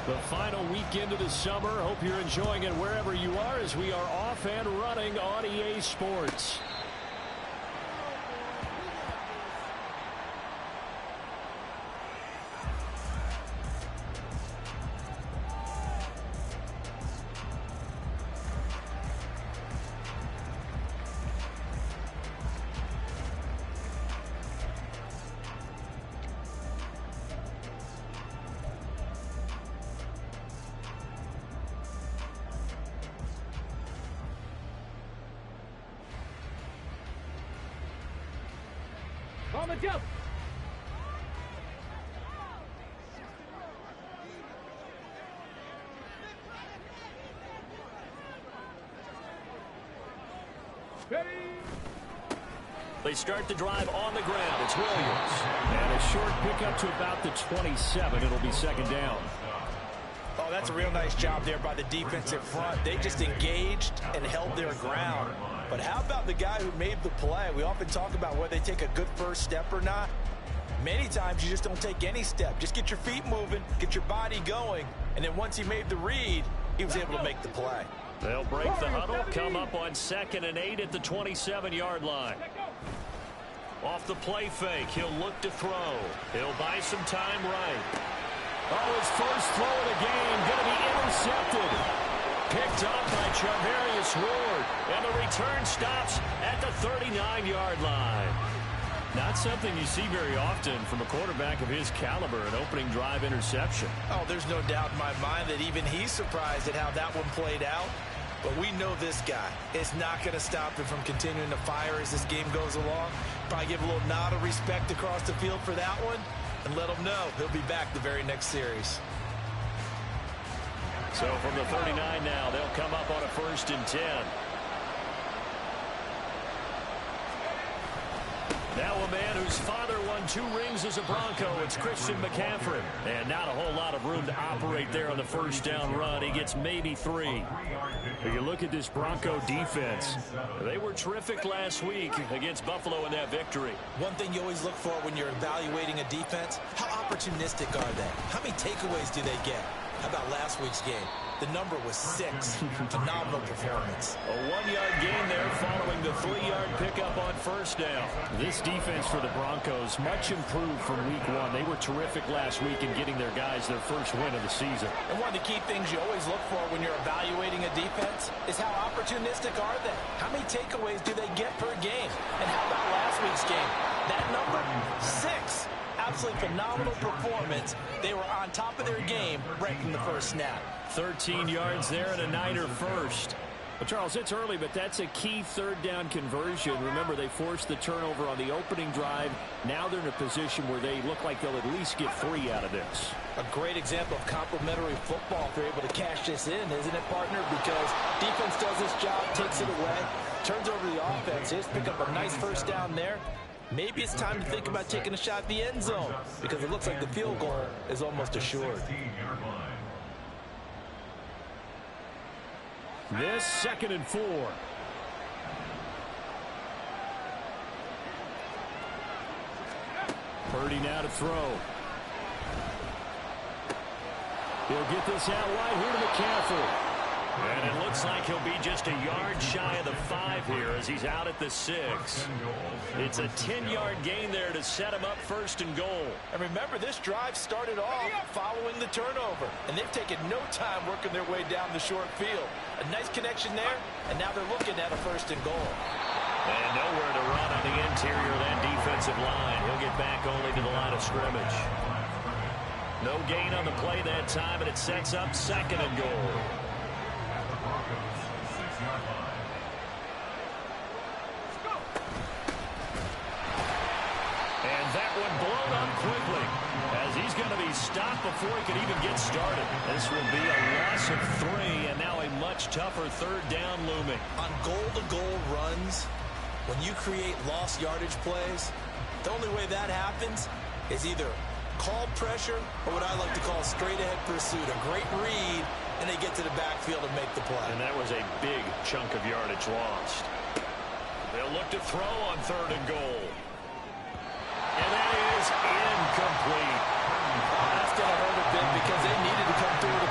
The final weekend of the summer. Hope you're enjoying it wherever you are as we are off and running on EA Sports. On the jump. Ready. They start the drive on the ground. It's Williams. And a short pickup to about the 27. It'll be second down. Oh, that's a real nice job there by the defensive front. They just engaged and held their ground. But how about the guy who made the play? We often talk about whether they take a good first step or not. Many times you just don't take any step. Just get your feet moving, get your body going, and then once he made the read, he was able to make the play. They'll break the huddle, come up on 2nd and 8 at the 27-yard line. Off the play fake, he'll look to throw. He'll buy some time right. Oh, his first throw of the game, going to be intercepted. Picked up by Charvarius Ward, and the return stops at the 39-yard line. Not something you see very often from a quarterback of his caliber, an opening drive interception. Oh, there's no doubt in my mind that even he's surprised at how that one played out. But we know this guy is not going to stop him from continuing to fire as this game goes along. Probably give a little nod of respect across the field for that one, and let him know he'll be back the very next series. So from the 39 now, they'll come up on a 1st and 10. Now a man whose father won 2 rings as a Bronco. It's Christian McCaffrey. And not a whole lot of room to operate there on the first down run. He gets maybe 3. If you look at this Bronco defense, they were terrific last week against Buffalo in that victory. One thing you always look for when you're evaluating a defense, how opportunistic are they? How many takeaways do they get? How about last week's game? The number was 6. Phenomenal performance. A 1-yard gain there following the 3-yard pickup on first down. This defense for the Broncos, much improved from week 1. They were terrific last week in getting their guys their first win of the season. And one of the key things you always look for when you're evaluating a defense is how opportunistic are they? How many takeaways do they get per game? And how about last week's game? That number, 6. Absolutely phenomenal performance. They were on top of their game right from the first snap. 13 yards there and a Niner first. Well, Charles, it's early, but that's a key 3rd down conversion. Remember, they forced the turnover on the opening drive. Now they're in a position where they look like they'll at least get 3 out of this. A great example of complementary football if they're able to cash this in, isn't it, partner? Because defense does its job, takes it away, turns over the offense. Just pick up a nice first down there. Maybe it's time to think about taking a shot at the end zone because it looks like the field goal is almost assured. This 2nd and 4. Purdy now to throw. He'll get this out wide here to McCaffrey. And it looks like he'll be just a yard shy of the 5 here as he's out at the 6. It's a 10-yard gain there to set him up 1st and goal. And remember, this drive started off following the turnover. And they've taken no time working their way down the short field. A nice connection there, and now they're looking at a 1st and goal. And nowhere to run on the interior of that defensive line. He'll get back only to the line of scrimmage. No gain on the play that time, and it sets up 2nd and goal. And that one blown up quickly as he's going to be stopped before he can even get started. This will be a loss of 3 and now a much tougher 3rd down looming. On goal-to-goal runs, when you create lost yardage plays, the only way that happens is either called pressure or what I like to call straight-ahead pursuit. A great read, and they get to the backfield and make the play. And that was a big chunk of yardage lost. They'll look to throw on 3rd and goal. And that is incomplete. That's going to hurt a bit because they needed to come through with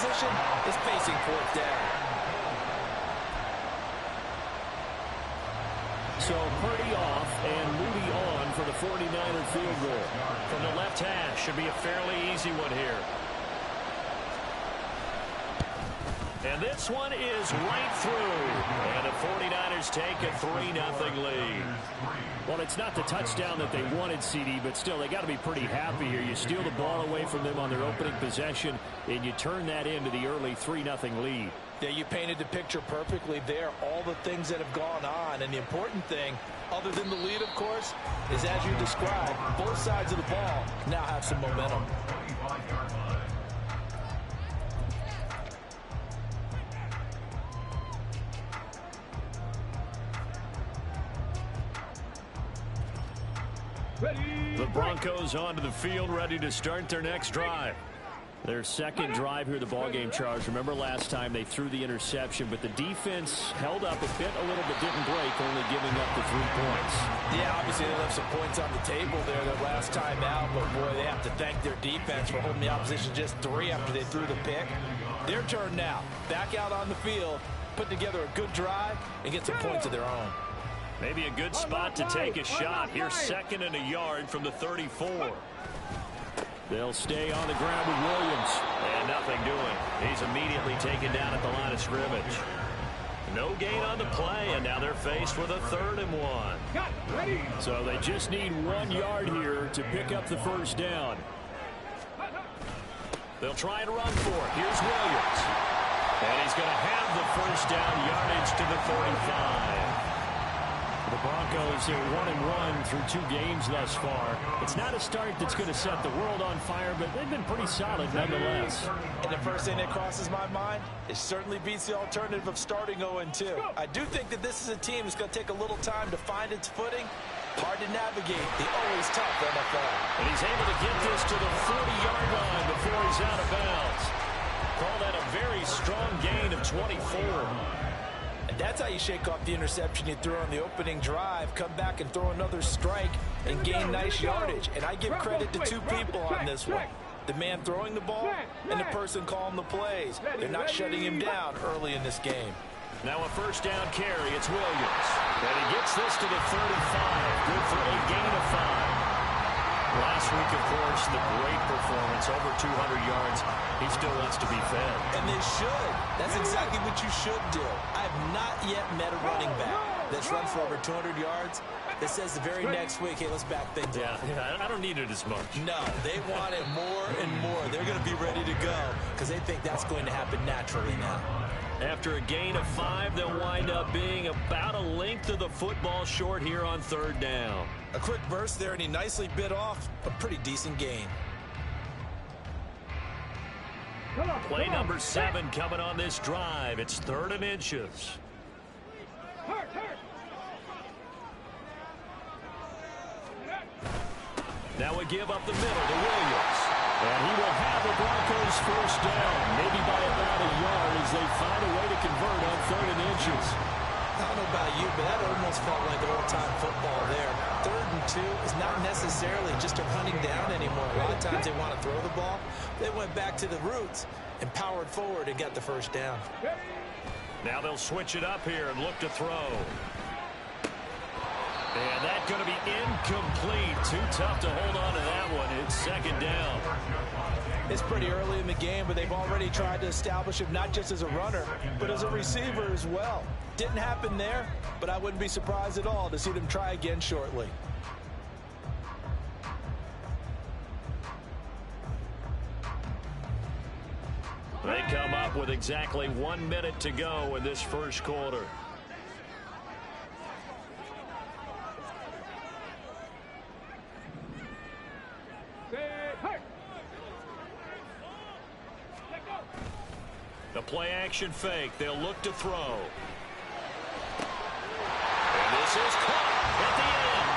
position is facing fourth down. So Purdy off and Moody on for the 49er field goal. From the left hash, should be a fairly easy one here. And this one is right through. And the 49ers take a 3-0 lead. Well, it's not the touchdown that they wanted, CD, but still, they got to be pretty happy here. You steal the ball away from them on their opening possession, and you turn that into the early 3-0 lead. Yeah, you painted the picture perfectly there. All the things that have gone on. And the important thing, other than the lead, of course, is as you described, both sides of the ball now have some momentum. The Broncos onto the field, ready to start their next drive. Their second drive here, the ballgame, Charles. Remember last time they threw the interception, but the defense held up a little bit, didn't break, only giving up the 3 points. Yeah, obviously they left some points on the table there their last time out, but boy, they have to thank their defense for holding the opposition just 3 after they threw the pick. Their turn now. Back out on the field, put together a good drive, and get some points of their own. Maybe a good spot to take a shot. Here's 2nd and a yard from the 34. They'll stay on the ground with Williams. And nothing doing. He's immediately taken down at the line of scrimmage. No gain on the play, and now they're faced with a 3rd and 1. So they just need 1 yard here to pick up the first down. They'll try and run for it. Here's Williams. And he's going to have the first down, yardage to the 35. The Broncos are 1-1 through 2 games thus far. It's not a start that's going to set the world on fire, but they've been pretty solid nonetheless. And the first thing that crosses my mind, it certainly beats the alternative of starting 0-2. I do think that this is a team that's going to take a little time to find its footing. Hard to navigate the always tough NFL. And he's able to get this to the 40-yard line before he's out of bounds. Call that a very strong gain of 24. And that's how you shake off the interception you threw on the opening drive, come back and throw another strike and gain nice yardage. And I give credit to 2 people on this one. The man throwing the ball and the person calling the plays. They're not shutting him down early in this game. Now a first down carry. It's Williams. And he gets this to the 35. Good for a gain of 5. Last week, of course, the great performance, over 200 yards. He still wants to be fed. And they should. That's exactly what you should do. I have not yet met a running back that's run for over 200 yards that says the very next week, hey, let's back things up. Yeah, I don't need it as much. No, they want it more and more. They're going to be ready to go because they think that's going to happen naturally now. After a gain of 5, they'll wind up being about a length of the football short here on 3rd down. A quick burst there, and he nicely bit off a pretty decent gain. Play number 7 coming on this drive. It's 3rd and inches. Now we give up the middle to Williams. And he will have the Broncos first down, maybe by about a yard as they find a way to convert on 3rd and inches. I don't know about you, but that almost felt like old-time football there. 3rd and 2 is not necessarily just a running down anymore. A lot of times they want to throw the ball. They went back to the roots and powered forward and got the first down. Now they'll switch it up here and look to throw. And that's going to be incomplete. Too tough to hold on to that one. It's 2nd down. It's pretty early in the game, but they've already tried to establish him not just as a runner, but as a receiver as well. Didn't happen there, but I wouldn't be surprised at all to see them try again shortly. They come up with exactly 1 minute to go in this first quarter. The play action fake. They'll look to throw. And this is caught at the end.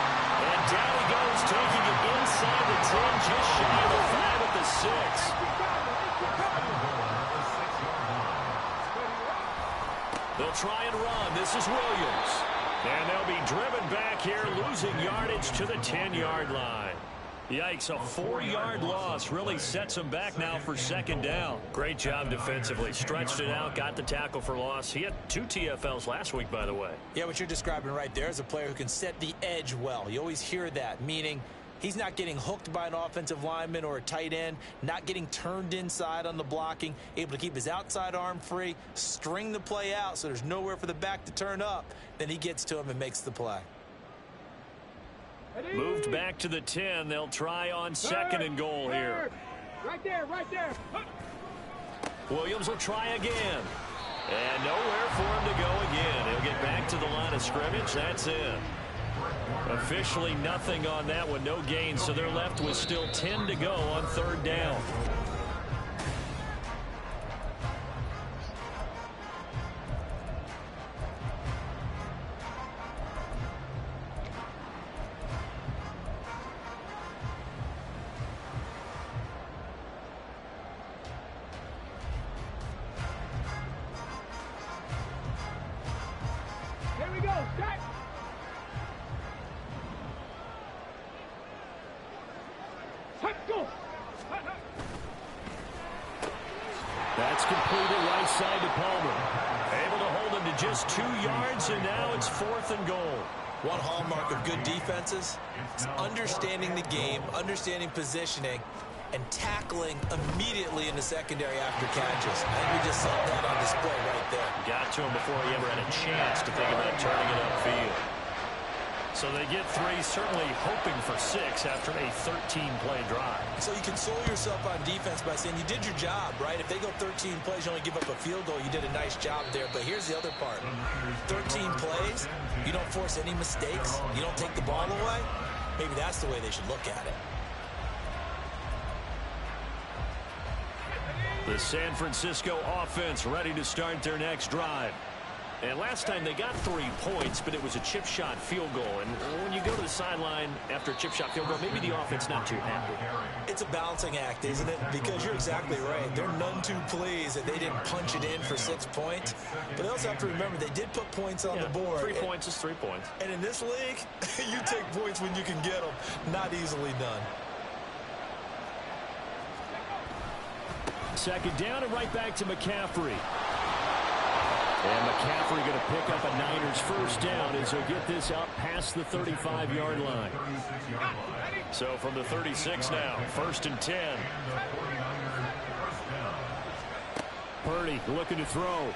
And down he goes, taking it inside the 10, just shy of the 5 at the 6. They'll try and run. This is Williams. And they'll be driven back here, losing yardage to the 10-yard line. Yikes, a 4-yard loss really sets him back now for second down. Great job defensively. Stretched it out, got the tackle for loss. He had 2 TFLs last week, by the way. Yeah, what you're describing right there is a player who can set the edge well. You always hear that, meaning he's not getting hooked by an offensive lineman or a tight end, not getting turned inside on the blocking, able to keep his outside arm free, string the play out so there's nowhere for the back to turn up. Then he gets to him and makes the play. Moved back to the 10. They'll try on second and goal here. Right there, right there. Williams will try again. And nowhere for him to go again. He'll get back to the line of scrimmage. That's it. Officially nothing on that one. No gain. So they're left with still 10 to go on third down. That's completed right side to Palmer. Able to hold him to just 2 yards, and now it's 4th and goal. One hallmark of good defenses is understanding the game, understanding positioning, and tackling immediately in the secondary after catches. I think we just saw that on display right there. Got to him before he ever had a chance to think about turning it upfield. So they get 3, certainly hoping for 6 after a 13-play drive. So you console yourself on defense by saying you did your job, right? If they go 13 plays, you only give up a field goal, you did a nice job there. But here's the other part. 13 plays, you don't force any mistakes, you don't take the ball away. Maybe that's the way they should look at it. The San Francisco offense ready to start their next drive. And last time they got 3 points, but it was a chip shot field goal. And when you go to the sideline after a chip shot field goal, maybe the offense not too happy. It's a balancing act, isn't it? Because you're exactly right. They're none too pleased that they didn't punch it in for 6 points. But they also have to remember they did put points on the board. 3 points is 3 points. And in this league, you take points when you can get them. Not easily done. Second down and right back to McCaffrey. And McCaffrey going to pick up a Niners first down as he'll get this out past the 35-yard line. So from the 36 now, 1st and 10. Purdy looking to throw.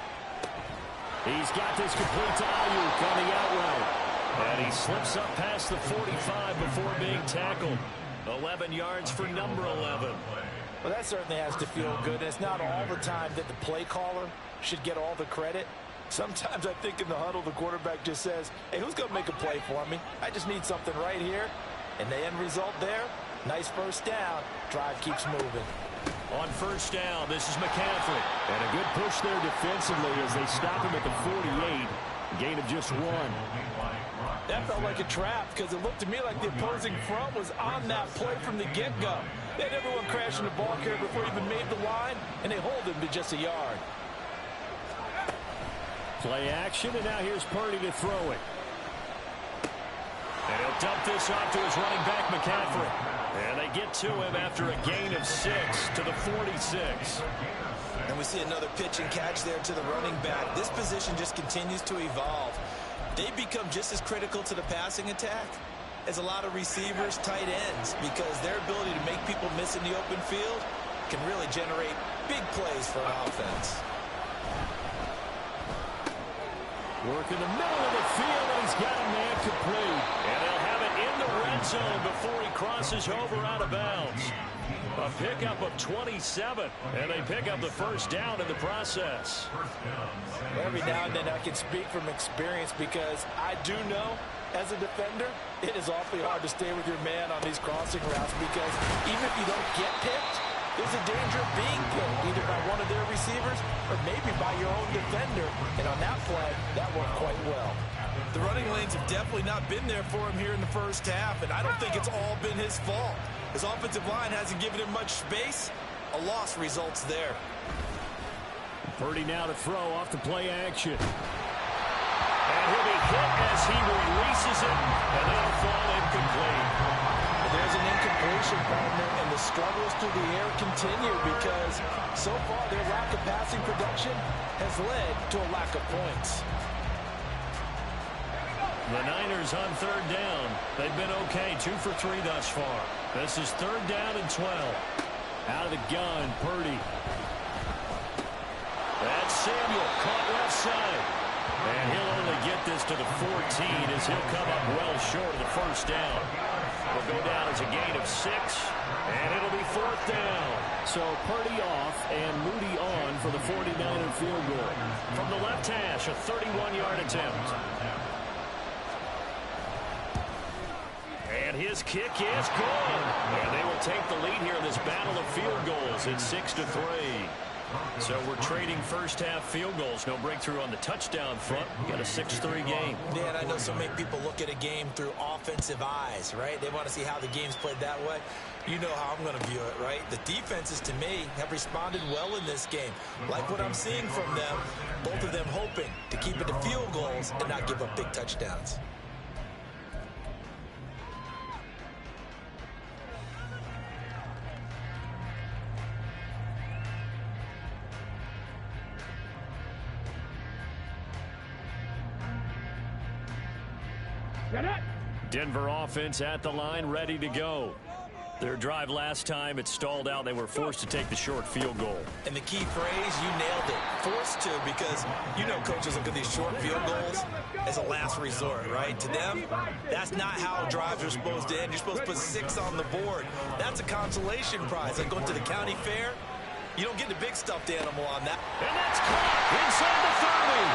He's got this complete to Ayuk on the out route. And he slips up past the 45 before being tackled. 11 yards for number 11. Well, that certainly has to feel good. It's not all the time that the play caller should get all the credit. Sometimes I think in the huddle, the quarterback just says, hey, who's going to make a play for me? I just need something right here. And the end result there, nice first down. Drive keeps moving. On first down, this is McCaffrey. And a good push there defensively as they stop him at the 48. Gain of just 1. That felt like a trap because it looked to me like the opposing front was on that play from the get-go. They had everyone crashing the ball carrier before he even made the line, and they hold him to just a yard. Play action, and now here's Purdy to throw it. And he'll dump this off to his running back, McCaffrey. And they get to him after a gain of 6 to the 46. And we see another pitch and catch there to the running back. This position just continues to evolve. They become just as critical to the passing attack as a lot of receivers, tight ends, because their ability to make people miss in the open field can really generate big plays for an offense. Work in the middle of the field, and he's got a man complete. And they'll have it in the red zone before he crosses over out of bounds. A pickup of 27, and they pick up the first down in the process. Every now and then I can speak from experience because I do know, as a defender, it is awfully hard to stay with your man on these crossing routes because even if you don't get picked, there's a danger of being picked either by one of their receivers or maybe by your own defender. And on that play, that worked quite well. The running lanes have definitely not been there for him here in the first half, and I don't think it's all been his fault. His offensive line hasn't given him much space. A loss results there. Purdy now to throw off the play action. And he'll be hit as he releases it, and that'll fall incomplete. There's an incompletion. possession, partner, and the struggles through the air continue because so far their lack of passing production has led to a lack of points. The Niners on third down. They've been okay, 2 for 3 thus far. This is third down and 12. Out of the gun, Purdy. That's Samuel, caught left side. And he'll only get this to the 14 as he'll come up well short of the first down. Will go down as a gain of 6, and it'll be fourth down. So Purdy off and Moody on for the 49er field goal. From the left hash, a 31-yard attempt. And his kick is good. And they will take the lead here in this battle of field goals. It's 6-3. So we're trading first half field goals. No breakthrough on the touchdown front. We got a 6-3 game. Dan, I know so many people look at a game through offensive eyes, right? They want to see how the game's played that way. You know how I'm going to view it, right? The defenses, to me, have responded well in this game. Like what I'm seeing from them, both of them hoping to keep it to field goals and not give up big touchdowns. Denver offense at the line, ready to go. Their drive last time, it stalled out. They were forced to take the short field goal. And the key phrase, you nailed it. Forced to, because you know coaches look at these short field goals as a last resort, right? To them, that's not how drives are supposed to end. You're supposed to put 6 on the board. That's a consolation prize. Like going to the county fair, you don't get the big stuffed animal on that. And that's caught inside the 30.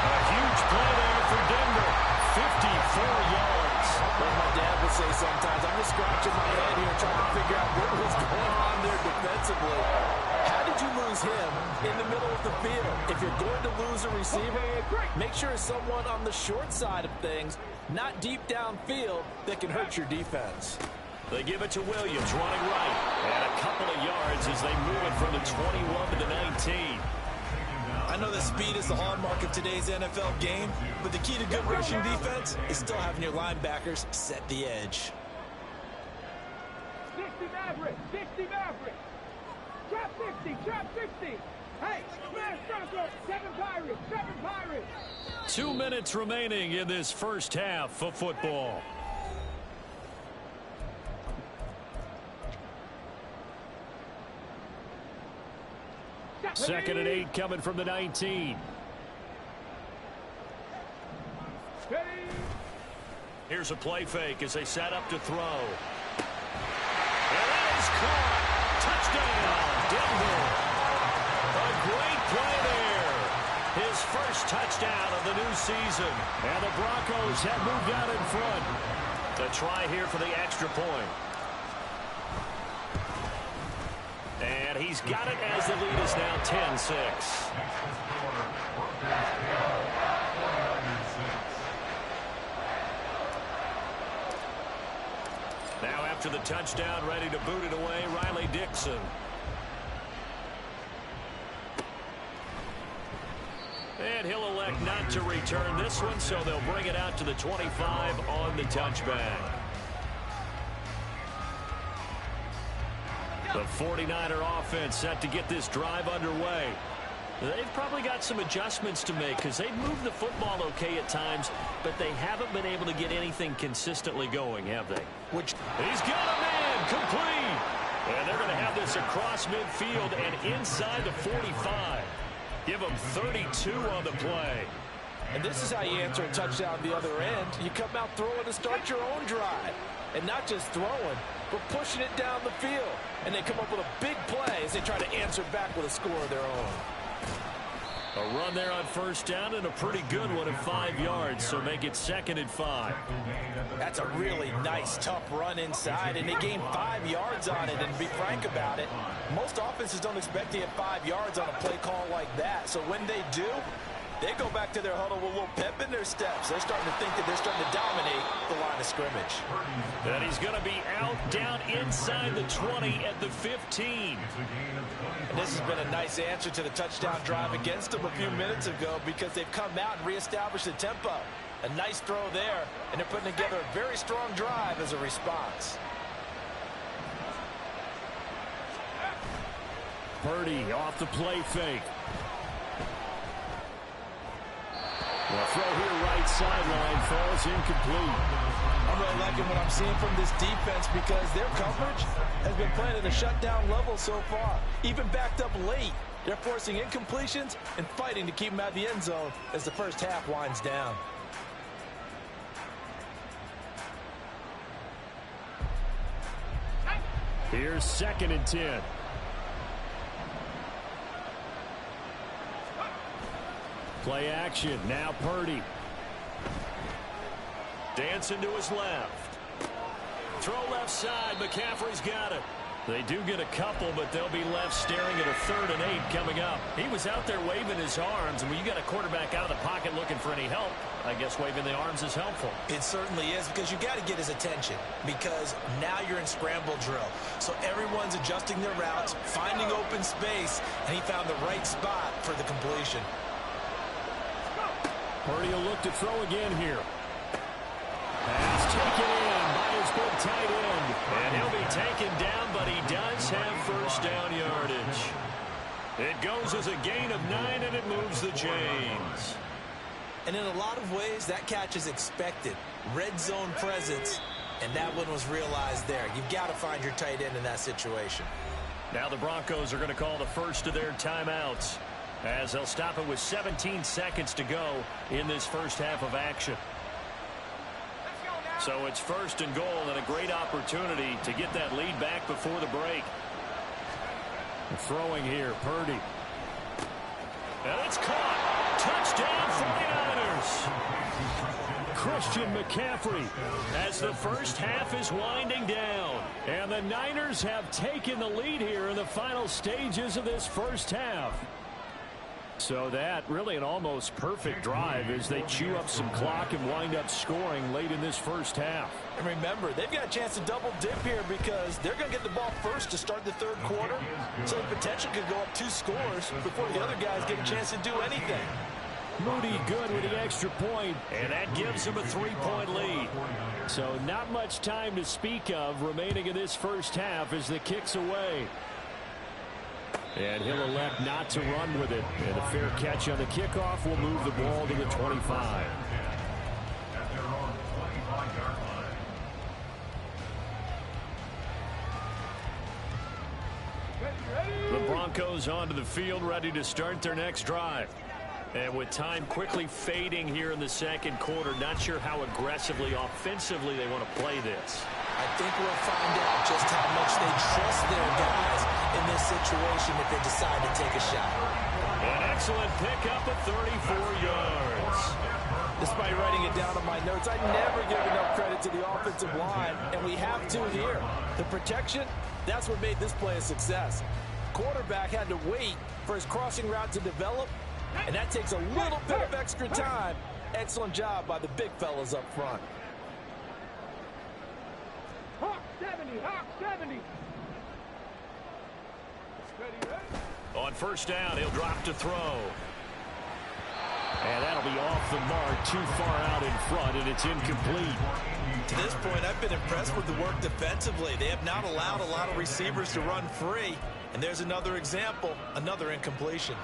A huge play there for Denver. 54 yards. Like my dad would say sometimes, I'm just scratching my head here trying to figure out what was going on there defensively. How did you lose him in the middle of the field? If you're going to lose a receiver, make sure it's someone on the short side of things, not deep downfield, that can hurt your defense. They give it to Williams, running right. And a couple of yards as they move it from the 21 to the 19. I know that speed is the hallmark of today's NFL game, but the key to good rushing defense is still having your linebackers set the edge. 60 Maverick, 60 Maverick. Trap 60, trap 60. Hey, smash Broncos, 7 Pirates, 7 Pirates. 2 minutes remaining in this first half of football. Second and 8 coming from the 19. Here's a play fake as they set up to throw. And that is caught. Touchdown, Denver. A great play there. His first touchdown of the new season. And the Broncos have moved out in front. The try here for the extra point. And he's got it as the lead is now 10-6. Now after the touchdown, ready to boot it away, Riley Dixon. And he'll elect not to return this one, so they'll bring it out to the 25 on the touchback. The 49er offense set to get this drive underway. They've probably got some adjustments to make because they've moved the football okay at times, but they haven't been able to get anything consistently going, have they? He's got a man complete. And they're going to have this across midfield and inside the 45. Give them 32 on the play. And this is how you answer a touchdown the other end. You come out throwing to start your own drive. And not just throwing, but pushing it down the field. And they come up with a big play as they try to answer back with a score of their own. A run there on first down and a pretty good one at 5 yards, so make it 2nd and 5. That's a really nice, tough run inside, and they gained 5 yards on it. And to be frank about it, most offenses don't expect to get 5 yards on a play call like that. So when they do, they go back to their huddle with a little pep in their steps. They're starting to think that they're starting to dominate the line of scrimmage. And he's going to be out down inside the 20 at the 15. And this has been a nice answer to the touchdown drive against them a few minutes ago because they've come out and reestablished the tempo. A nice throw there, and they're putting together a very strong drive as a response. Purdy off the play fake. The throw here right sideline falls incomplete. I'm really liking what I'm seeing from this defense because their coverage has been playing at a shutdown level so far. Even backed up late, they're forcing incompletions and fighting to keep them out of the end zone as the first half winds down. Here's 2nd and 10. Play action. Now Purdy. Dancing to his left. Throw left side. McCaffrey's got it. They do get a couple, but they'll be left staring at a 3rd and 8 coming up. He was out there waving his arms, and when you got a quarterback out of the pocket looking for any help, I guess waving the arms is helpful. It certainly is, because you got to get his attention, because now you're in scramble drill. So everyone's adjusting their routes, finding open space, and he found the right spot for the completion. Purdy will look to throw again here. Pass taken in by his big tight end. And he'll be taken down, but he does have first down yardage. It goes as a gain of 9, and it moves the chains. And in a lot of ways, that catch is expected. Red zone presence, and that one was realized there. You've got to find your tight end in that situation. Now the Broncos are going to call the first of their timeouts, as they'll stop it with 17 seconds to go in this first half of action. So it's 1st and goal, and a great opportunity to get that lead back before the break. Throwing here, Purdy. And it's caught. Touchdown 49ers. Christian McCaffrey As the first half is winding down. and the Niners have taken the lead here in the final stages of this first half. So that really an almost perfect drive as they chew up some clock and wind up scoring late in this first half. And remember, they've got a chance to double dip here because they're going to get the ball first to start the 3rd quarter. So the potential could go up 2 scores before the other guys get a chance to do anything. Moody good with the extra point. And that gives him a 3-point lead. So not much time to speak of remaining in this first half as the kick's away. And he'll elect not to run with it. And a fair catch on the kickoff will move the ball to the 25. The Broncos onto the field, ready to start their next drive. And with time quickly fading here in the 2nd quarter, not sure how aggressively, offensively they want to play this. I think we'll find out just how much they trust their guys in this situation if they decide to take a shot. An excellent pickup of 34 yards. Despite writing it down on my notes, I never give enough credit to the offensive line, and we have to here. The protection, that's what made this play a success. Quarterback had to wait for his crossing route to develop, and that takes a little bit of extra time. Excellent job by the big fellas up front. Hawk 70, Hawk 70. On first down, he'll drop to throw. And that'll be off the mark, too far out in front, and it's incomplete. To this point, I've been impressed with the work defensively. They have not allowed a lot of receivers to run free. And there's another example, another incompletion.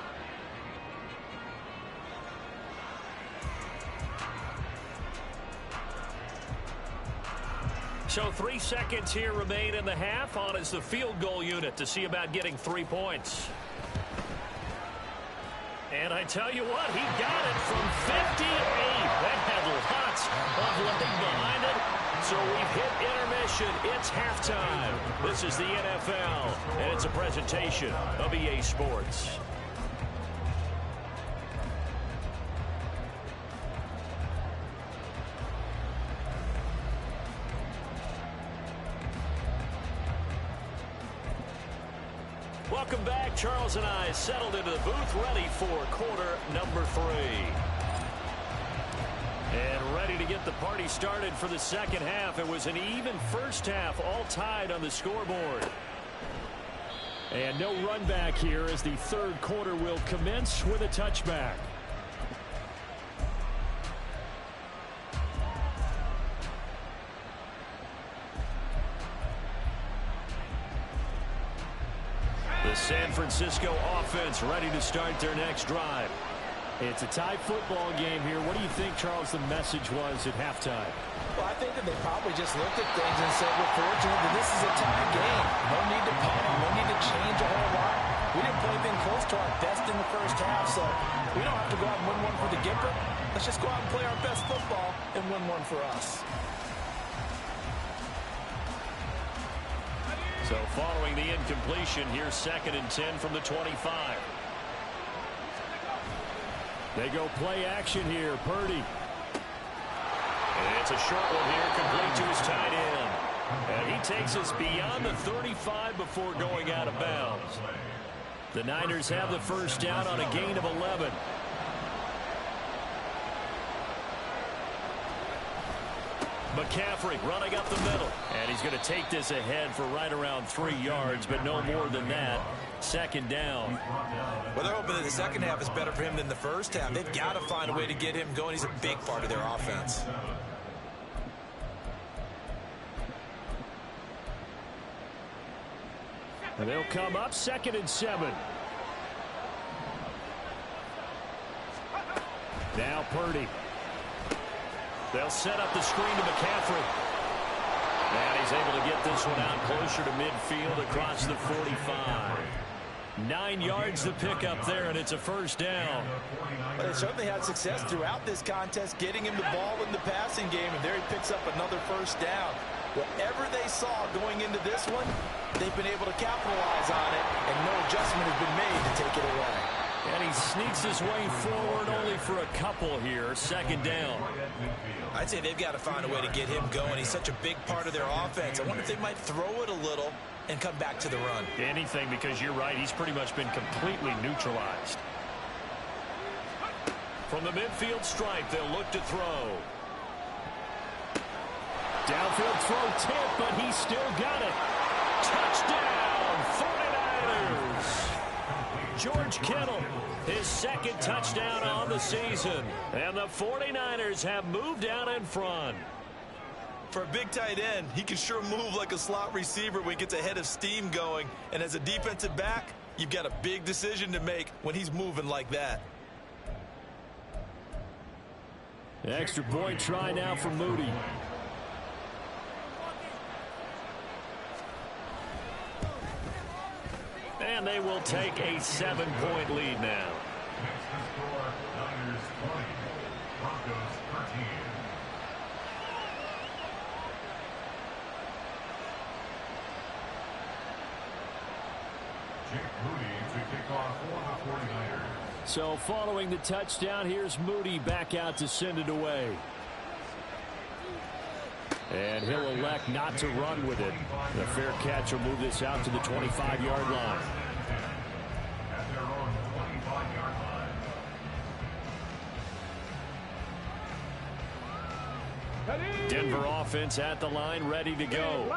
So 3 seconds here remain in the half. On is the field goal unit to see about getting 3 points. And I tell you what, he got it from 58. That had lots of leg behind it. So we've hit intermission. It's halftime. This is the NFL, and it's a presentation of EA Sports. Welcome back. Charles and I settled into the booth, ready for quarter number 3. And ready to get the party started for the second half. It was an even first half, all tied on the scoreboard. And no run back here as the 3rd quarter will commence with a touchback. The San Francisco offense ready to start their next drive. It's a tie football game here. What do you think, Charles, the message was at halftime? Well, I think that they probably just looked at things and said, we're fortunate that this is a tie game. No need to panic. No need to change a whole lot. We didn't play anything close to our best in the first half, so we don't have to go out and win one for the Gipper. Let's just go out and play our best football and win one for us. So following the incompletion, here's 2nd and 10 from the 25. They go play action here. Purdy. And it's a short one here, complete to his tight end. And he takes us beyond the 35 before going out of bounds. The Niners have the first down on a gain of 11. McCaffrey running up the middle. And he's going to take this ahead for right around 3 yards, but no more than that. 2nd down. Well, they're hoping that the second half is better for him than the first half. They've got to find a way to get him going. He's a big part of their offense. And they'll come up 2nd and 7. Now Purdy. They'll set up the screen to McCaffrey. And he's able to get this one out closer to midfield across the 45. 9 yards to pick up there, and it's a first down. But they certainly had success throughout this contest, getting him the ball in the passing game, and there he picks up another first down. Whatever they saw going into this one, they've been able to capitalize on it, and no adjustment has been made to take it away. And he sneaks his way forward only for a couple here. 2nd down. I'd say they've got to find a way to get him going. He's such a big part of their offense. I wonder if they might throw it a little and come back to the run. Anything, because you're right. He's pretty much been completely neutralized. From the midfield stripe, they'll look to throw. Downfield throw tip, but he still got it. Touchdown, 49ers. George Kittle, his 2nd touchdown on the season. And the 49ers have moved out in front. For a big tight end, he can sure move like a slot receiver when he gets a head of steam going. And as a defensive back, you've got a big decision to make when he's moving like that. Extra point try now for Moody. And they will take a 7-point lead now. So following the touchdown, here's Moody back out to send it away. And he'll elect not to run with it. The fair catch will move this out to the 25-yard line. Denver offense at the line, ready to go.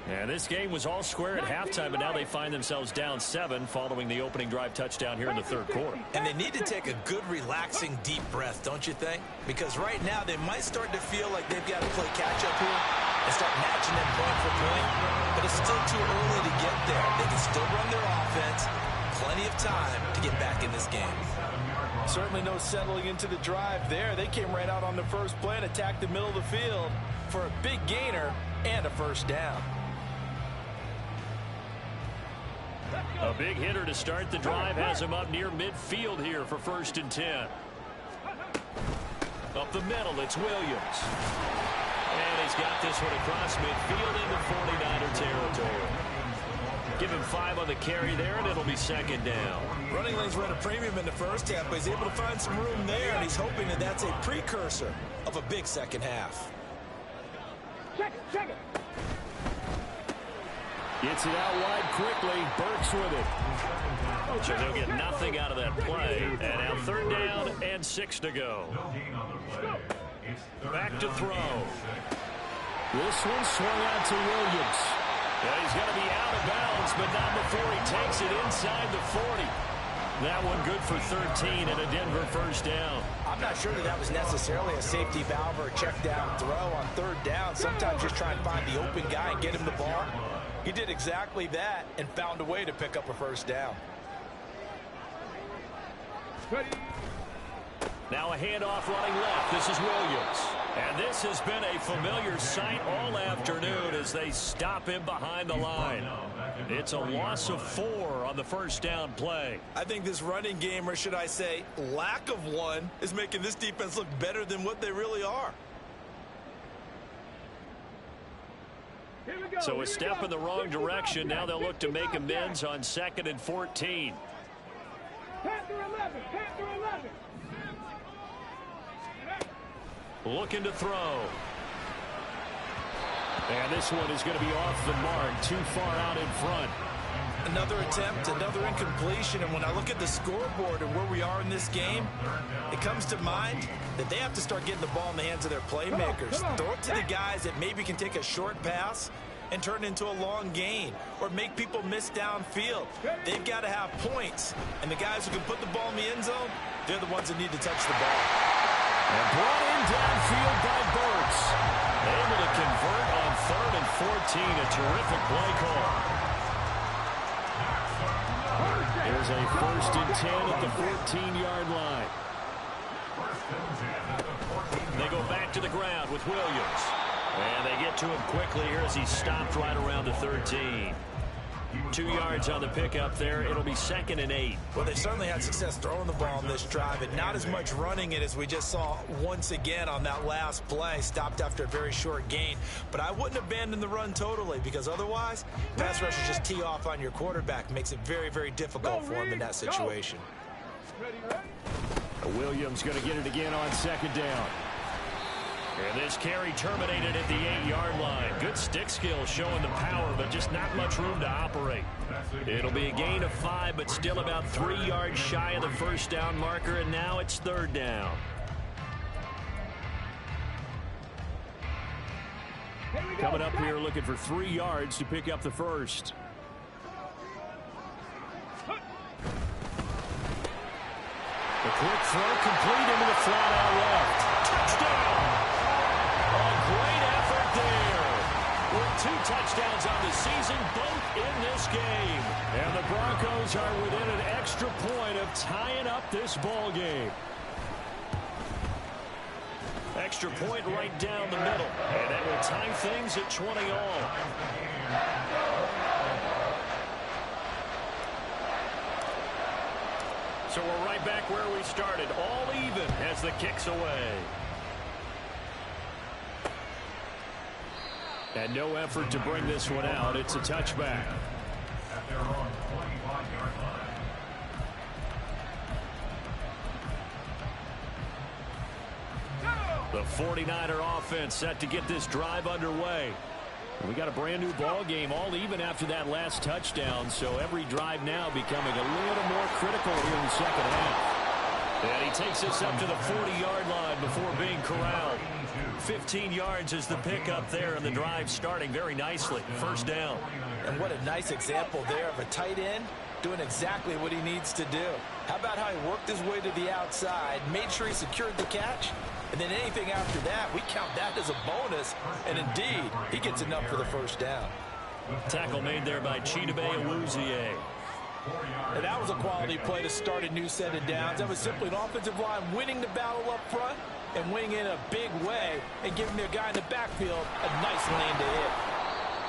And this game was all square at halftime, but now they find themselves down 7 following the opening drive touchdown here in the 3rd quarter. And they need to take a good, relaxing, deep breath, don't you think? Because right now they might start to feel like they've got to play catch-up here and start matching them point for point. But it's still too early to get there. They can still run their offense. Plenty of time to get back in this game. Certainly no settling into the drive there. They came right out on the first play and attacked the middle of the field for a big gainer and a first down. A big hitter to start the drive has him up near midfield here for 1st and 10. Up the middle, it's Williams. And he's got this one across midfield into 49er territory. Give him 5 on the carry there, and it'll be 2nd down. Running lanes run a premium in the first half, but he's able to find some room there, and he's hoping that that's a precursor of a big second half. Check it. Gets it out wide quickly. Burks with it. So they'll get nothing out of that play. And now 3rd down and 6 to go. Back to throw. This one swung out to Williams. Yeah, he's going to be out of bounds, but not before he takes it inside the 40. That one good for 13 and a Denver first down. I'm not sure that was necessarily a safety valve or a check down throw on 3rd down. Sometimes just try and find the open guy and get him the ball. He did exactly that and found a way to pick up a first down. Now a handoff running left. This is Williams. And this has been a familiar sight all afternoon as they stop him behind the line. It's a loss of 4 on the first down play. I think this running game, or should I say lack of one, is making this defense look better than what they really are. So a step in the wrong direction. Now they'll look to make amends on 2nd and 14. Panther 11, Panther 11. Looking to throw. And this one is going to be off the mark, too far out in front. Another attempt, another incompletion, and when I look at the scoreboard and where we are in this game, it comes to mind that they have to start getting the ball in the hands of their playmakers. Throw it to the guys that maybe can take a short pass and turn it into a long gain or make people miss downfield. They've got to have points, and the guys who can put the ball in the end zone, they're the ones that need to touch the ball. And brought in downfield by Burks. Able to convert on 3rd and 14. A terrific play call. There's a 1st and 10 at the 14-yard line. They go back to the ground with Williams. And they get to him quickly here as he stopped right around the 13. 2 yards on the pickup there. It'll be 2nd and 8. Well, they certainly had success throwing the ball in this drive, and not as much running it as we just saw once again on that last play. Stopped after a very short gain. But I wouldn't abandon the run totally, because otherwise, pass rushers just tee off on your quarterback. Makes it very, very difficult for him in that situation. Williams going to get it again on 2nd down. And this carry terminated at the 8-yard line. Good stick skill showing the power, but just not much room to operate. It'll be a gain of 5, but still about 3 yards shy of the first down marker, and now it's 3rd down. Coming up here looking for 3 yards to pick up the first. The quick throw complete into the flat out left. Touchdown! A great effort there. With 2 touchdowns on the season, both in this game. And the Broncos are within an extra point of tying up this ball game. Extra point right down the middle. And that will tie things at 20 all. So we're right back where we started. All even as the kick's away. And no effort to bring this one out. It's a touchback. The 49er offense set to get this drive underway. We got a brand new ball game, all even after that last touchdown, so every drive now becoming a little more critical here in the second half. And he takes us up to the 40-yard line before being corralled. 15 yards is the pickup there, and the drive starting very nicely. First down. And what a nice example there of a tight end doing exactly what he needs to do. How about how he worked his way to the outside, made sure he secured the catch, and then anything after that, we count that as a bonus, and indeed, he gets enough for the first down. Tackle made there by Chidobe Awuzie. And that was a quality play to start a new set of downs. That was simply an offensive line winning the battle up front and winning in a big way and giving their guy in the backfield a nice lane to hit.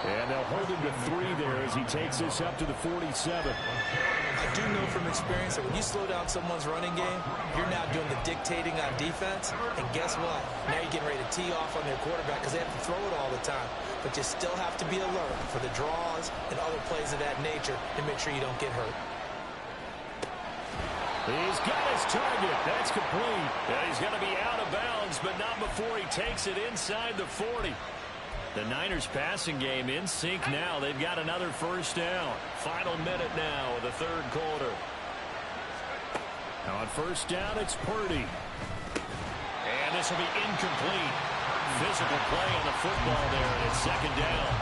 And they'll hold him to 3 there as he takes this up to the 47. I do know from experience that when you slow down someone's running game, you're now doing the dictating on defense. And guess what? Now you're getting ready to tee off on their quarterback because they have to throw it all the time. But you still have to be alert for the draws and other plays of that nature to make sure you don't get hurt. He's got his target. That's complete. Yeah, he's going to be out of bounds, but not before he takes it inside the 40. The Niners passing game in sync now. They've got another first down. Final minute now of the 3rd quarter. Now on first down, it's Purdy. And this will be incomplete. Physical play on the football there, and it's 2nd down.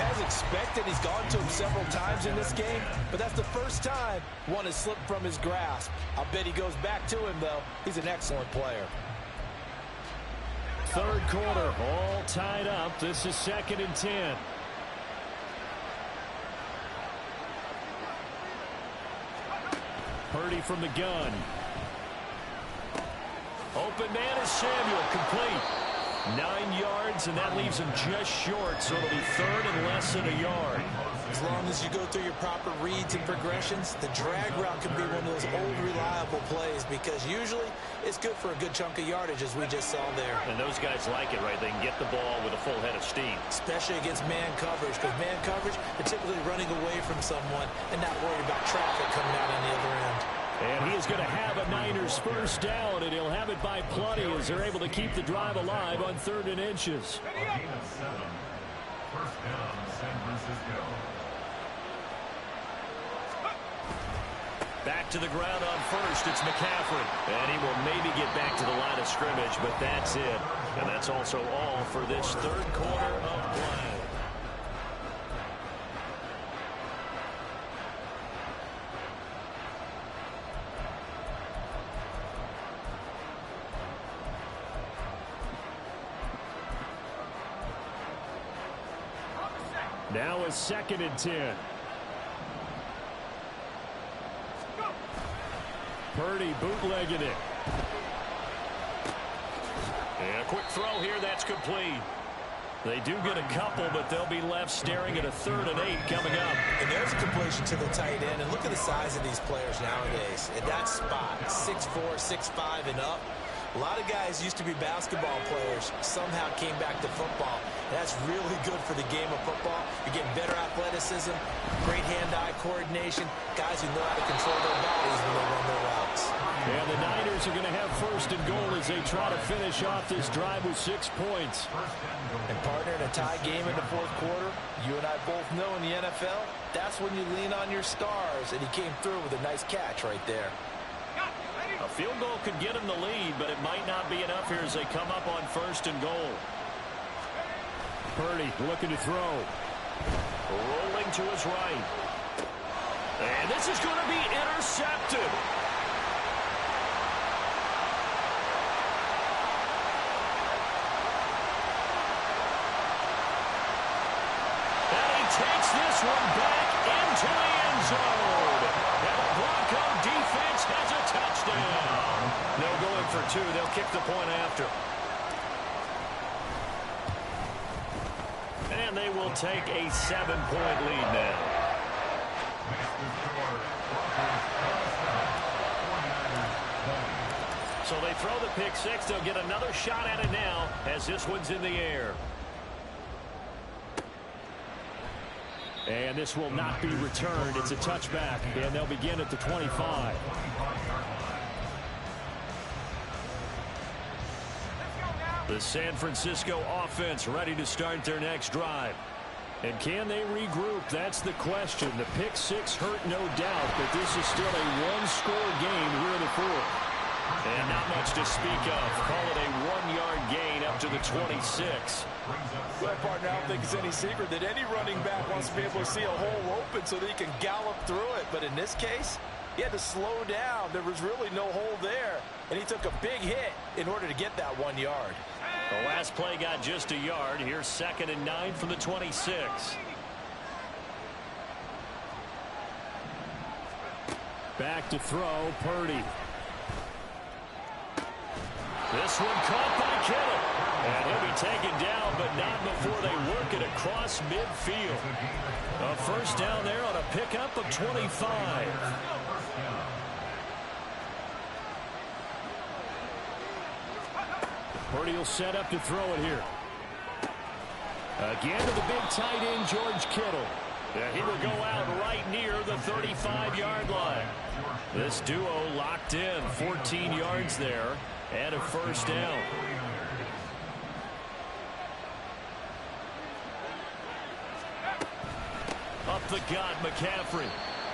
As expected, he's gone to him several times in this game, but that's the first time one has slipped from his grasp. I'll bet he goes back to him, though. He's an excellent player. 3rd quarter, all tied up. This is 2nd and 10. Purdy from the gun. Open man is Samuel, complete. 9 yards, and that leaves him just short, so it'll be third and less than a yard. As long as you go through your proper reads and progressions, the drag route can be one of those old reliable plays because usually it's good for a good chunk of yardage, as we just saw there. And those guys like it, right? They can get the ball with a full head of steam. Especially against man coverage, because man coverage, they're typically running away from someone and not worried about traffic coming out on the other end. And he is going to have a Niners first down, and he'll have it by plenty as they're able to keep the drive alive on 3rd and inches. On gain of 7. First down, San Francisco. Back to the ground on first. It's McCaffrey. And he will maybe get back to the line of scrimmage, but that's it. And that's also all for this third quarter of play. Now a 2nd and 10. Purdy bootlegging it. And a quick throw here. That's complete. They do get a couple, but they'll be left staring at a 3rd and 8 coming up. And there's a completion to the tight end. And look at the size of these players nowadays. At that spot, 6'4", 6'5", and up. A lot of guys used to be basketball players, somehow came back to football. And that's really good for the game of football. You're getting better athleticism, great hand-eye coordination, guys who know how to control their bodies when they run their routes. And the Niners are going to have 1st and goal as they try to finish off this drive with 6 points. And partner, in a tie game in the 4th quarter, you and I both know in the NFL, that's when you lean on your stars. And he came through with a nice catch right there. A field goal could get him the lead, but it might not be enough here as they come up on 1st and goal. Purdy looking to throw. Rolling to his right. And this is going to be intercepted. And he takes this one back into the end zone. And the Bronco defense has a touchdown. No going for 2. They'll kick the point after. And they will take a 7-point lead now. So they throw the pick 6. They'll get another shot at it now as this one's in the air. And this will not be returned. It's a touchback, and they'll begin at the 25. The San Francisco offense ready to start their next drive. And can they regroup? That's the question. The pick 6 hurt, no doubt, but this is still a 1-score game here in the 4th. And not much to speak of. Call it a 1-yard gain up to the 26. Well, partner, I don't think it's any secret that any running back wants to be able to see a hole open so that he can gallop through it. But in this case, he had to slow down. There was really no hole there. And he took a big hit in order to get that 1 yard. The last play got just a yard. Here's 2nd and 9 from the 26. Back to throw, Purdy. This one caught by Kittle. And he'll be taken down, but not before they work it across midfield. A first down there on a pickup of 25. Purdy will set up to throw it here. Again to the big tight end, George Kittle. Yeah, he will go out right near the 35-yard line. This duo locked in, 14 yards there, and a first down. Up the gut, McCaffrey.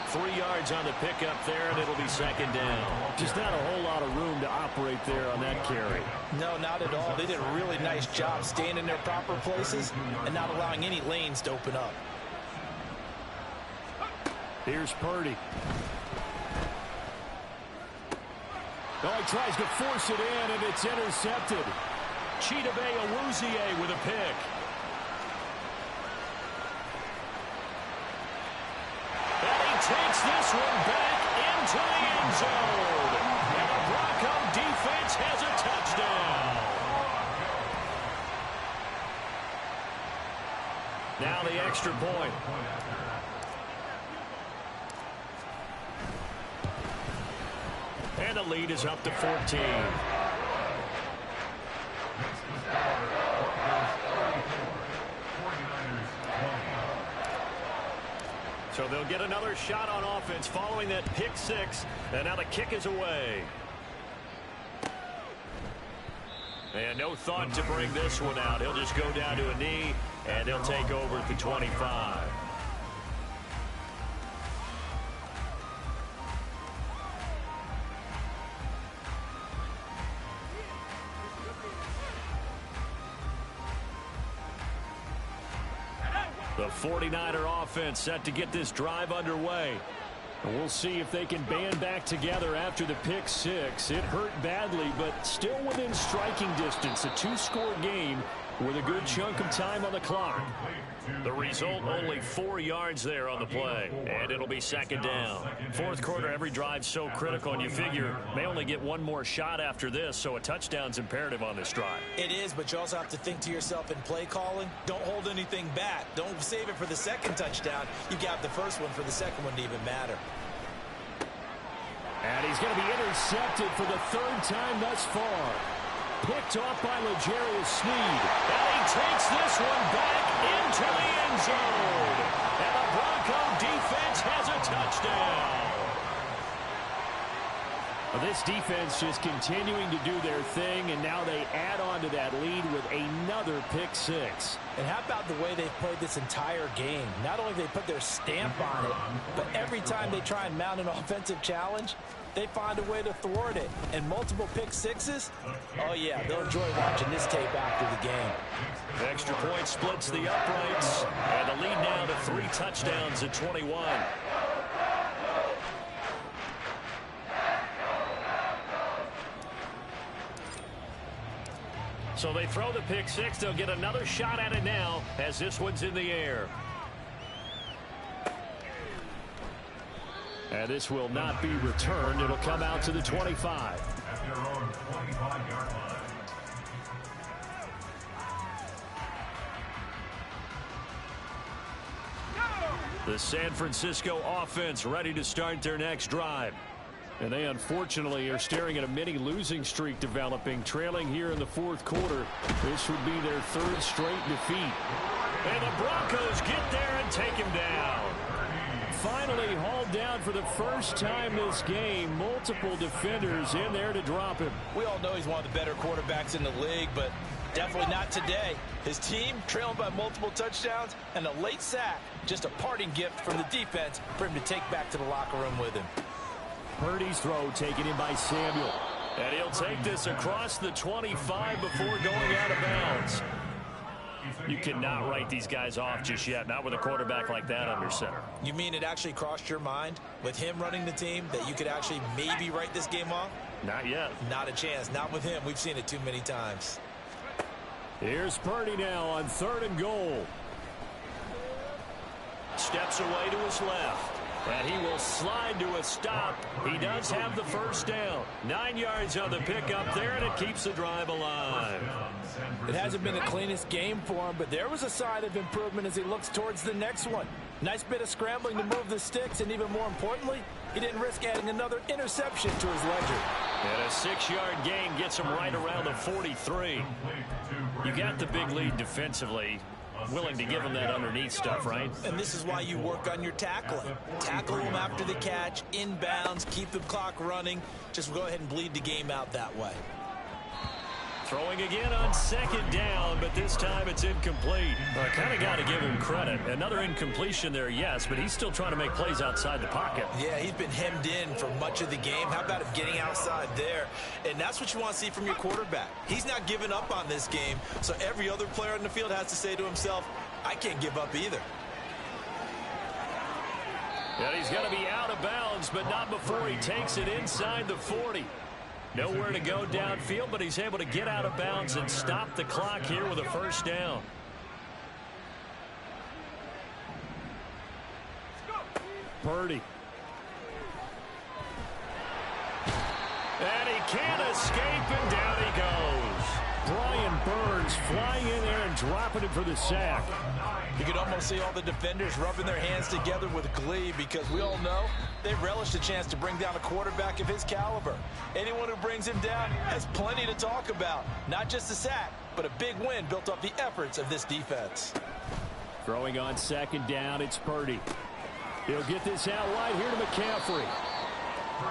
3 yards on the pickup there, and it'll be 2nd down. Just not a whole lot of room to operate there on that carry. No, not at all. They did a really nice job staying in their proper places and not allowing any lanes to open up. Here's Purdy. Oh, he tries to force it in, and it's intercepted. Chidobe Awuzie with a pick. And he takes this one back into the end zone. And the Bronco defense has a touchdown. Now the extra point. And the lead is up to 14. So they'll get another shot on offense following that pick six. And now the kick is away. And no thought to bring this one out. He'll just go down to a knee, and he'll take over at the 25. The 49er offense set to get this drive underway. And we'll see if they can band back together after the pick six. It hurt badly, but still within striking distance. A two-score game with a good chunk of time on the clock. The result, only 4 yards there on the play. And it'll be second down. Fourth quarter, every drive's so critical, and you figure may only get one more shot after this, so a touchdown's imperative on this drive. It is, but you also have to think to yourself in play calling. Don't hold anything back. Don't save it for the second touchdown. You got the first one for the second one to even matter. And he's going to be intercepted for the third time thus far. Picked off by L'Jarius Sneed. And he takes this one back into the end zone. And the Bronco defense has a touchdown. Well, this defense just continuing to do their thing, and now they add on to that lead with another pick six. And how about the way they've played this entire game? Not only have they put their stamp on it, but every time they try and mount an offensive challenge, they find a way to thwart it. And multiple pick sixes? Oh, yeah, they'll enjoy watching this tape after the game. The extra point splits the uprights. And the lead now to 3 touchdowns at 21. So they throw the pick six. They'll get another shot at it now as this one's in the air. And this will not be returned. It'll come out to the 25. At their own 25-yard line. The San Francisco offense ready to start their next drive. And they unfortunately are staring at a mini losing streak developing, trailing here in the fourth quarter. This would be their third straight defeat. And the Broncos get there and take him down. Finally hauled down for the first time this game. Multiple defenders in there to drop him. We all know he's one of the better quarterbacks in the league, but definitely not today. His team trailing by multiple touchdowns and a late sack. Just a parting gift from the defense for him to take back to the locker room with him. Purdy's throw taken in by Samuel. And he'll take this across the 25 before going out of bounds. You cannot write these guys off just yet, not with a quarterback like that under center. You mean it actually crossed your mind with him running the team that you could actually maybe write this game off? Not yet. Not a chance. Not with him. We've seen it too many times. Here's Purdy now on 3rd and goal. Steps away to his left. And he will slide to a stop. He does have the first down. 9 yards on the pickup there, and it keeps the drive alive. It hasn't been the cleanest game for him, but there was a sign of improvement as he looks towards the next one. Nice bit of scrambling to move the sticks, and even more importantly, he didn't risk adding another interception to his ledger. And a 6-yard gain gets him right around the 43. You got the big lead defensively. Willing to give him that underneath stuff, right? And this is why you work on your tackling. Tackle him after the catch, inbounds, keep the clock running. Just go ahead and bleed the game out that way. Throwing again on 2nd down, but this time it's incomplete. I kind of got to give him credit. Another incompletion there, yes, but he's still trying to make plays outside the pocket. Yeah, he's been hemmed in for much of the game. How about him getting outside there? And that's what you want to see from your quarterback. He's not giving up on this game, so every other player on the field has to say to himself, I can't give up either. And he's going to be out of bounds, but not before he takes it inside the 40. Nowhere to go downfield, but he's able to get out of bounds and stop the clock here with a first down. Purdy. can't escape, and down he goes. Brian Burns flying in there and dropping it for the sack. You could almost see all the defenders rubbing their hands together with glee because we all know they relish the chance to bring down a quarterback of his caliber. Anyone who brings him down has plenty to talk about. Not just a sack, but a big win built off the efforts of this defense. Throwing on second down, it's Purdy. He'll get this out wide here to McCaffrey.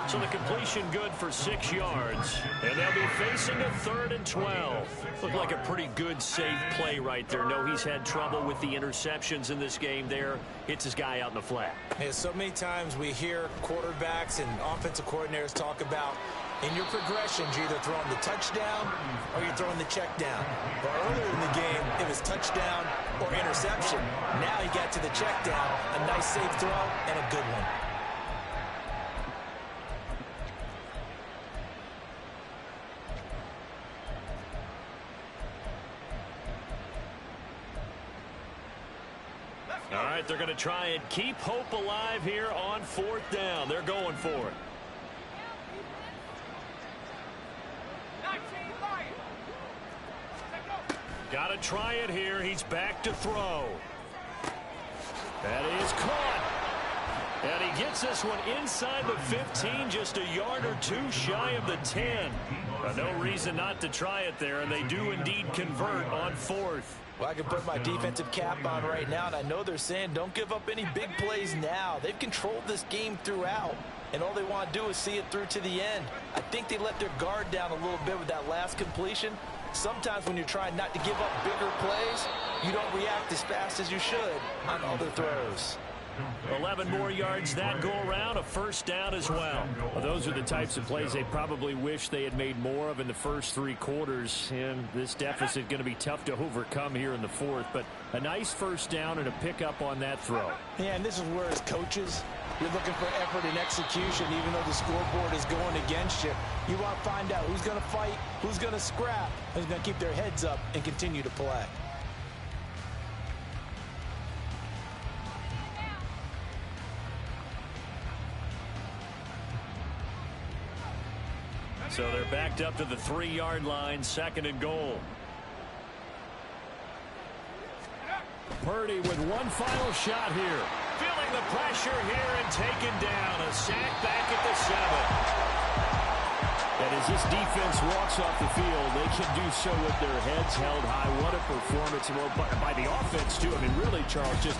So the completion good for 6 yards, and they'll be facing a 3rd and 12. Looked like a pretty good, safe play right there. No, he's had trouble with the interceptions in this game there. Hits his guy out in the flat. Yeah, so many times we hear quarterbacks and offensive coordinators talk about in your progressions, you're either throwing the touchdown or you're throwing the check down. But earlier in the game, it was touchdown or interception. Now he got to the check down, a nice safe throw, and a good one. All right, they're going to try and keep hope alive here on 4th down. They're going for it. Got to try it here. He's back to throw. That is caught. And he gets this one inside the 15, just a yard or two shy of the 10. No reason not to try it there, and they do indeed convert on 4th. Well, I can put my defensive cap on right now, and I know they're saying don't give up any big plays now. They've controlled this game throughout, and all they want to do is see it through to the end. I think they let their guard down a little bit with that last completion. Sometimes when you're trying not to give up bigger plays, you don't react as fast as you should on other throws. 11 more yards that go around, a 1st down as well. Well, those are the types of plays they probably wish they had made more of in the first 3 quarters. And this deficit going to be tough to overcome here in the 4th. But a nice 1st down and a pickup on that throw. Yeah, and this is where as coaches, you're looking for effort and execution even though the scoreboard is going against you. You want to find out who's going to fight, who's going to scrap, who's going to keep their heads up and continue to play. So they're backed up to the 3-yard line, 2nd and goal. Purdy with one final shot here. Feeling the pressure here and taken down. A sack back at the 7. And as this defense walks off the field, they can do so with their heads held high. What a performance by the offense, too. I mean, really, Charles, just